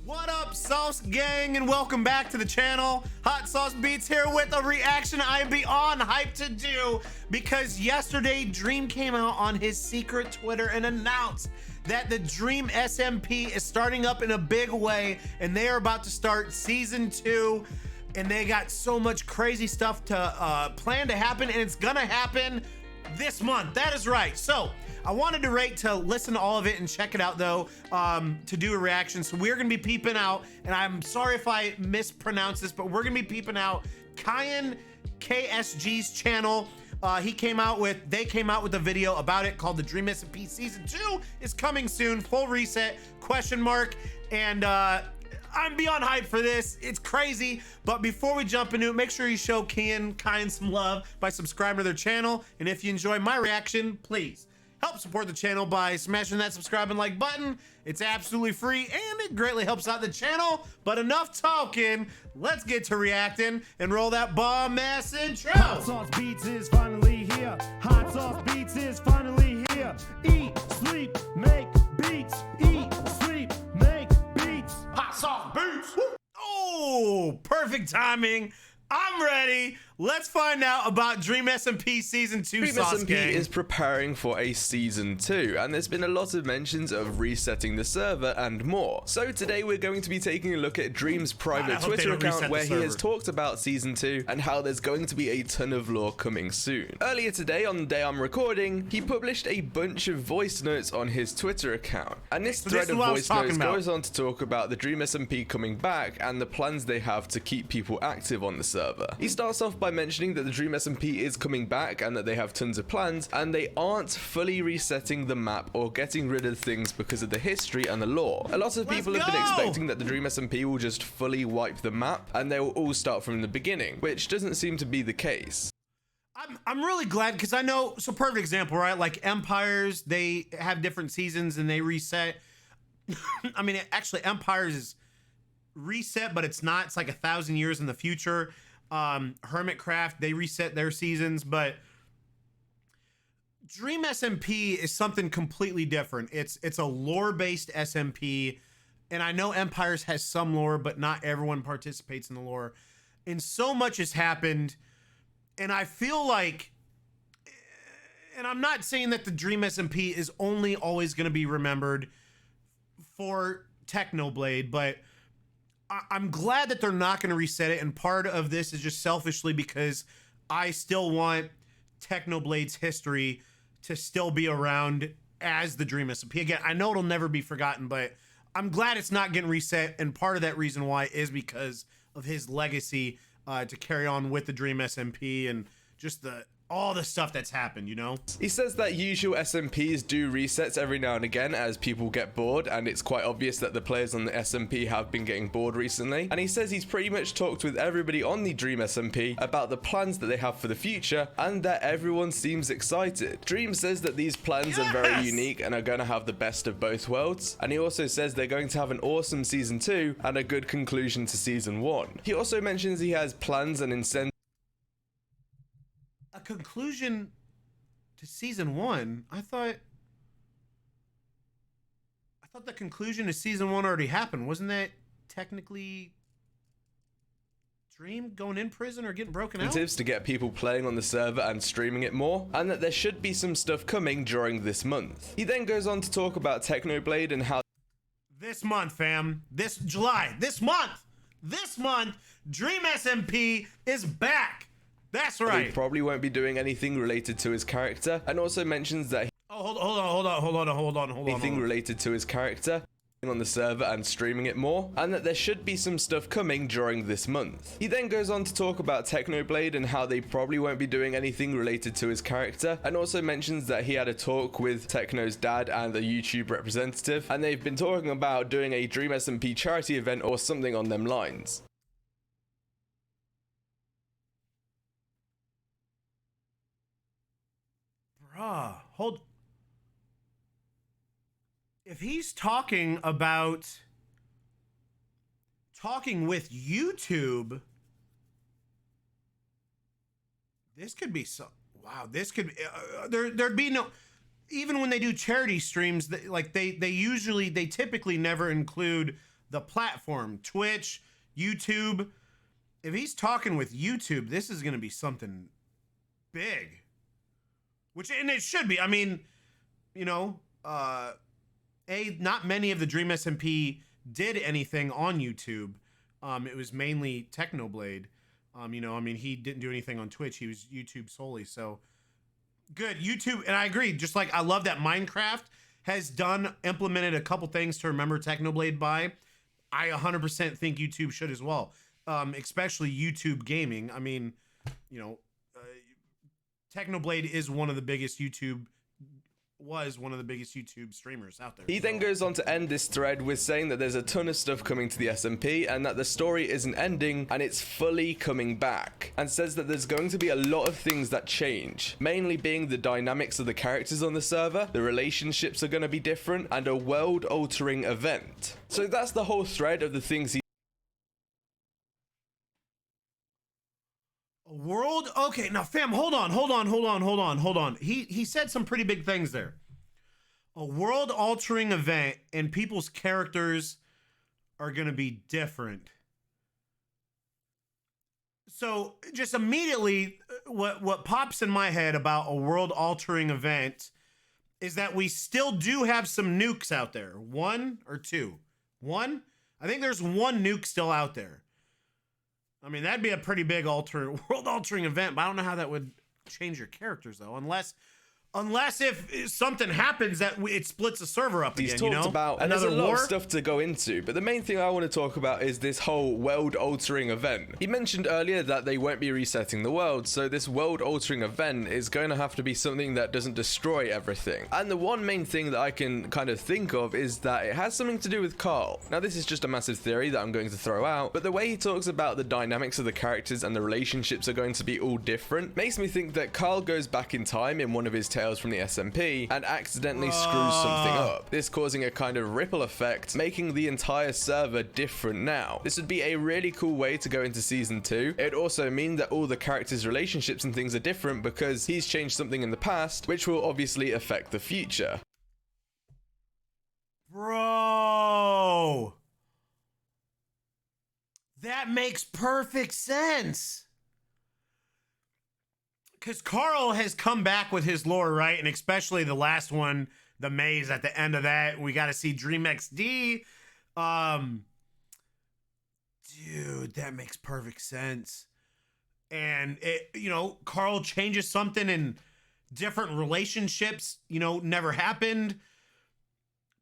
What up, Sauce Gang, and welcome back to the channel. Hot Sauce Beats here with a reaction I'm beyond hyped to do because yesterday Dream came out on his secret Twitter and announced that the Dream SMP is starting up in a big way and they are about to start season 2 and they got so much crazy stuff to plan to happen, and it's gonna happen this month. That is right. So I wanted to listen to all of it and check it out though, to do a reaction. So we're gonna be peeping out, and I'm sorry if I mispronounce this, but we're gonna be peeping out KianKSG's channel. They came out with a video about it called the Dream SMP Season 2 is coming soon, full reset, question mark. And I'm beyond hyped for this. It's crazy. But before we jump into it, make sure you show Kian some love by subscribing to their channel. And if you enjoy my reaction, please help support the channel by smashing that subscribe and like button. It's absolutely free and it greatly helps out the channel. But enough talking, let's get to reacting and roll that bomb ass intro. Hot Sauce Beats is finally here. Hot Sauce Beats is finally here. Eat, sleep, make beats. Eat, sleep, make beats. Hot Sauce Beats. Oh, perfect timing. I'm ready. Let's find out about Dream SMP Season 2, Dream Sauce SMP Gang. is preparing for a Season 2, and there's been a lot of mentions of resetting the server and more. So today we're going to be taking a look at Dream's private Twitter account where he has talked about Season 2 and how there's going to be a ton of lore coming soon. Earlier today, on the day I'm recording, he published a bunch of voice notes on his Twitter account. And this thread of voice notes goes on to talk about the Dream SMP coming back and the plans they have to keep people active on the server. He starts off by mentioning that the Dream SMP is coming back and that they have tons of plans, and they aren't fully resetting the map or getting rid of things because of the history and the lore. A lot of people have been expecting that the Dream SMP will just fully wipe the map and they will all start from the beginning, which doesn't seem to be the case. I'm really glad because I know, so perfect example, right? Like Empires, they have different seasons and they reset. I mean, actually Empires is reset, but it's not. It's like 1,000 years in the future. Hermitcraft, they reset their seasons, but Dream SMP is something completely different. It's a lore-based SMP, and I know Empires has some lore, but not everyone participates in the lore. And so much has happened, and I feel like, and I'm not saying that the Dream SMP is only always going to be remembered for Technoblade, but I'm glad that they're not going to reset it, and part of this is just selfishly because I still want Technoblade's history to still be around as the Dream SMP. Again, I know it'll never be forgotten, but I'm glad it's not getting reset, and part of that reason why is because of his legacy to carry on with the Dream SMP and just all the stuff that's happened, you know? He says that usual SMPs do resets every now and again as people get bored, and it's quite obvious that the players on the SMP have been getting bored recently. And he says he's pretty much talked with everybody on the Dream SMP about the plans that they have for the future and that everyone seems excited. Dream says that these plans are very unique and are going to have the best of both worlds. And he also says they're going to have an awesome Season 2 and a good conclusion to Season 1. He also mentions he has plans and incentives. A conclusion to Season 1? I thought the conclusion to Season 1 already happened. Wasn't that technically Dream going in prison or getting broken out? To get people playing on the server and streaming it more, and that there should be some stuff coming during this month. He then goes on to talk about Technoblade and how this month, fam, this month, Dream SMP is back. That's right. He probably won't be doing anything related to his character, and also mentions that hold on. Anything related to his character on the server and streaming it more, and that there should be some stuff coming during this month. He then goes on to talk about Technoblade and how they probably won't be doing anything related to his character, and also mentions that he had a talk with Techno's dad and the YouTube representative, and they've been talking about doing a Dream SMP charity event or something on them lines. Hold. If he's talking about talking with YouTube, this could be so. Wow, this could be. There'd be no. Even when they do charity streams, like they typically never include the platform, Twitch, YouTube. If he's talking with YouTube, this is going to be something big. And it should be. I mean, you know, not many of the Dream SMP did anything on YouTube. It was mainly Technoblade. You know, I mean, he didn't do anything on Twitch. He was YouTube solely. So good. YouTube. And I agree. Just like I love that Minecraft has implemented a couple things to remember Technoblade by. I 100% think YouTube should as well. Especially YouTube gaming. I mean, you know, Technoblade is one of the biggest YouTube streamers out there. He then goes on to end this thread with saying that there's a ton of stuff coming to the SMP and that the story isn't ending and it's fully coming back, and says that there's going to be a lot of things that change, mainly being the dynamics of the characters on the server, the relationships are going to be different, and a world-altering event. So that's the whole thread of the things he World. Okay, now fam, hold on. He said some pretty big things there. A world-altering event, and people's characters are gonna be different. So just immediately, what pops in my head about a world-altering event is that we still do have some nukes out there. One or two? One? I think there's one nuke still out there. I mean, that'd be a pretty big world-altering event, but I don't know how that would change your characters, though, unless if something happens that it splits the server up again, you know? About, and another there's a lot war? of stuff to go into, but the main thing I want to talk about is this whole world-altering event. He mentioned earlier that they won't be resetting the world, so this world-altering event is going to have to be something that doesn't destroy everything. And the one main thing that I can kind of think of is that it has something to do with Carl. Now, this is just a massive theory that I'm going to throw out, but the way he talks about the dynamics of the characters and the relationships are going to be all different makes me think that Carl goes back in time in one of his tales from the SMP and accidentally screws something up, this causing a kind of ripple effect, making the entire server different now. This would be a really cool way to go into season 2. It would also mean that all the characters' relationships and things are different because he's changed something in the past, which will obviously affect the future. Bro, that makes perfect sense. Because Carl has come back with his lore, right? And especially the last one, the maze at the end of that. We got to see Dream XD. Dude, that makes perfect sense. And, you know, Carl changes something in different relationships, you know, never happened.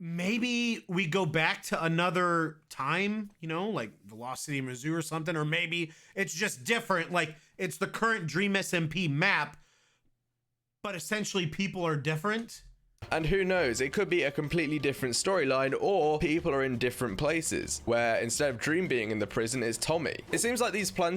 Maybe we go back to another time, you know, like Velocity Mizzou or something, or maybe it's just different. Like it's the current Dream SMP map, but essentially people are different. And who knows, it could be a completely different storyline, or people are in different places, where instead of Dream being in the prison, it's Tommy. It seems like these plans...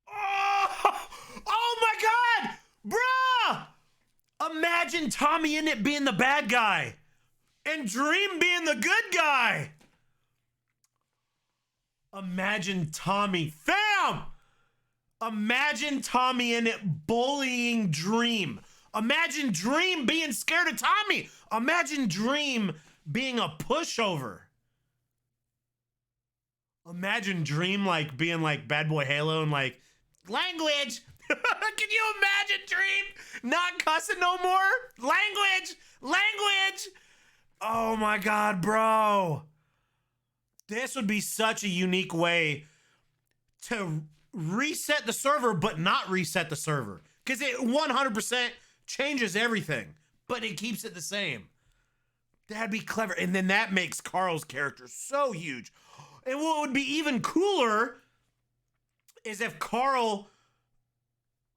Oh my God! Bruh! Imagine TommyInnit being the bad guy. And Dream being the good guy. Imagine Tommy. Fam! Imagine TommyInnit bullying Dream. Imagine Dream being scared of Tommy. Imagine Dream being a pushover. Imagine Dream like being like Bad Boy Halo and like, language. Can you imagine Dream not cussing no more? Language. Oh my God, bro. This would be such a unique way to reset the server, but not reset the server. Because it 100% changes everything, but it keeps it the same. That'd be clever. And then that makes Carl's character so huge. And what would be even cooler is if Carl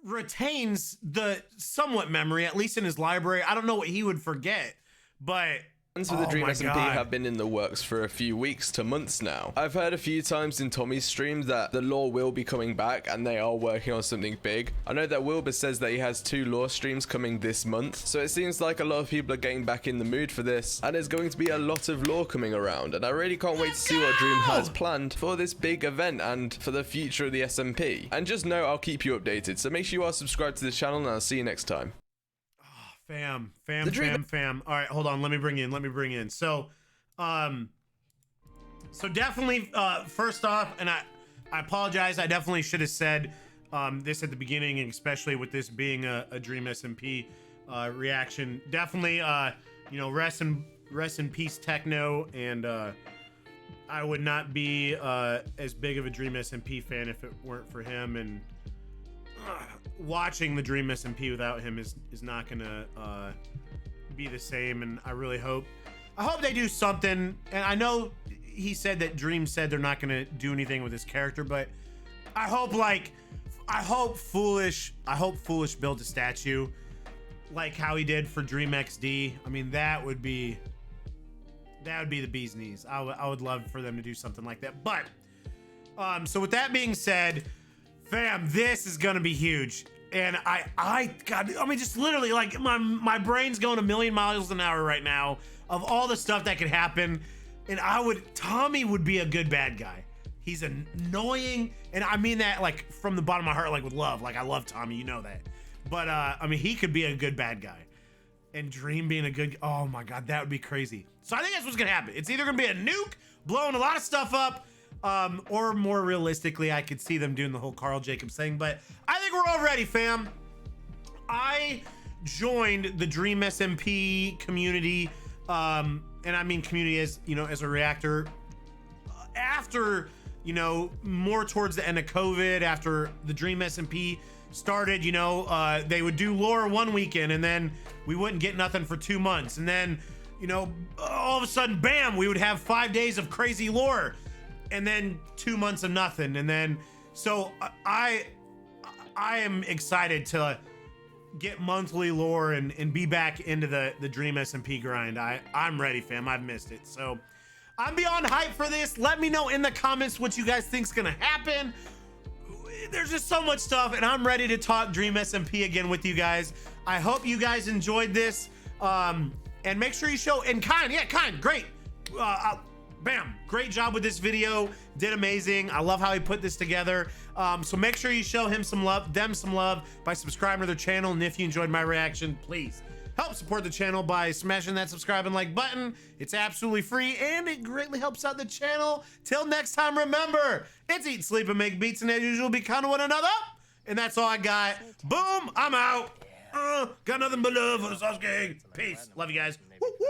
retains the somewhat memory, at least in his library. I don't know what he would forget, but... Plans for the Dream SMP have been in the works for a few weeks to months now. I've heard a few times in Tommy's streams that the lore will be coming back and they are working on something big. I know that Wilbur says that he has 2 lore streams coming this month, so it seems like a lot of people are getting back in the mood for this, and there's going to be a lot of lore coming around, and I really can't wait to see what Dream has planned for this big event and for the future of the SMP. And just know I'll keep you updated, so make sure you are subscribed to this channel, and I'll see you next time. Fam. All right, hold on. Let me bring in. So, So definitely, first off, and I apologize. I definitely should have said this at the beginning, and especially with this being a Dream SMP reaction. Definitely, you know, rest in peace, Techno, and I would not be as big of a Dream SMP fan if it weren't for him. And watching the Dream SMP without him is not gonna be the same. And I really hope they do something. And I know he said that Dream said they're not gonna do anything with his character, but I hope Foolish built a statue like how he did for Dream XD. I mean, that would be the bee's knees. I would love for them to do something like that. But so with that being said, fam, this is gonna be huge. And I mean, just literally, like, my brain's going a million miles an hour right now of all the stuff that could happen. And Tommy would be a good bad guy. He's annoying, and I mean that like from the bottom of my heart, like with love. Like, I love Tommy, you know that. But I mean, he could be a good bad guy. And Dream being a good, oh my God, that would be crazy. So I think that's what's gonna happen. It's either gonna be a nuke blowing a lot of stuff up, or more realistically, I could see them doing the whole Carl Jacobs thing. But I think we're all ready, fam. I joined the Dream SMP community, and I mean community as, you know, as a reactor after, you know, more towards the end of COVID, after the Dream SMP started. You know, they would do lore one weekend and then we wouldn't get nothing for 2 months, and then, you know, all of a sudden, bam, we would have 5 days of crazy lore, and then 2 months of nothing. And then, so I am excited to get monthly lore and be back into the Dream SMP grind. I'm ready, fam. I've missed it. So I'm beyond hype for this. Let me know in the comments what you guys think's gonna happen. There's just so much stuff, and I'm ready to talk Dream SMP again with you guys. I hope you guys enjoyed this. And make sure you show, and Kind, great. Bam, great job with this video. Did amazing. I love how he put this together. So make sure you show him some love, them some love, by subscribing to their channel. And if you enjoyed my reaction, please help support the channel by smashing that subscribe and like button. It's absolutely free, and it greatly helps out the channel. Till next time, remember, it's eat, sleep, and make beats, and as usual, be kind of one another. And that's all I got. Boom, I'm out. Got nothing but love for the Sauce Gang. Peace. Love you guys. Woo-woo.